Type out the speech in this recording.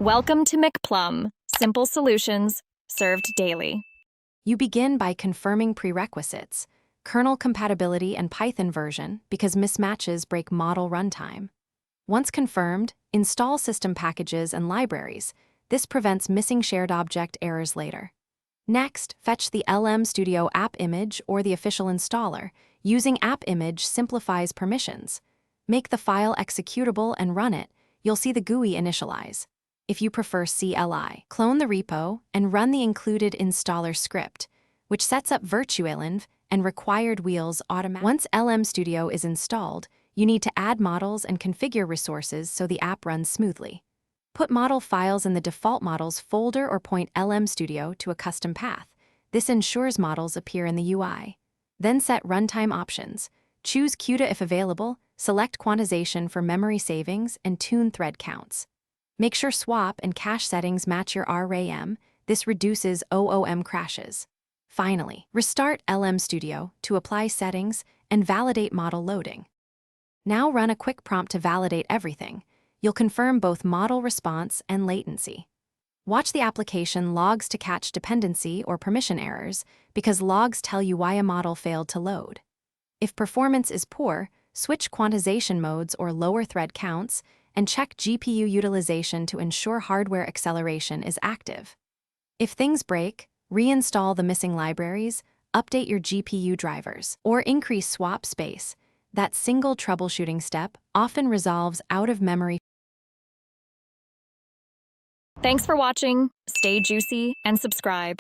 Welcome to McPlum, simple solutions served daily. You begin by confirming prerequisites, kernel compatibility and Python version because mismatches break model runtime. Once confirmed, install system packages and libraries. This prevents missing shared object errors later. Next, fetch the LM Studio app image or the official installer. Using app image simplifies permissions. Make the file executable and run it. You'll see the GUI initialize. If you prefer CLI, clone the repo and run the included installer script, which sets up virtualenv and required wheels automatically. Once LM Studio is installed, you need to add models and configure resources so the app runs smoothly. Put model files in the default models folder or point LM Studio to a custom path. This ensures models appear in the UI. Then set runtime options. Choose CUDA if available, select quantization for memory savings, and tune thread counts. Make sure swap and cache settings match your RAM. This reduces OOM crashes. Finally, restart LM Studio to apply settings and validate model loading. Now run a quick prompt to validate everything. You'll confirm both model response and latency. Watch the application logs to catch dependency or permission errors because logs tell you why a model failed to load. If performance is poor, switch quantization modes or lower thread counts and check GPU utilization to ensure hardware acceleration is active. If things break, reinstall the missing libraries, update your GPU drivers, or increase swap space. That single troubleshooting step often resolves out-of-memory. Thanks for watching. Stay juicy and subscribe.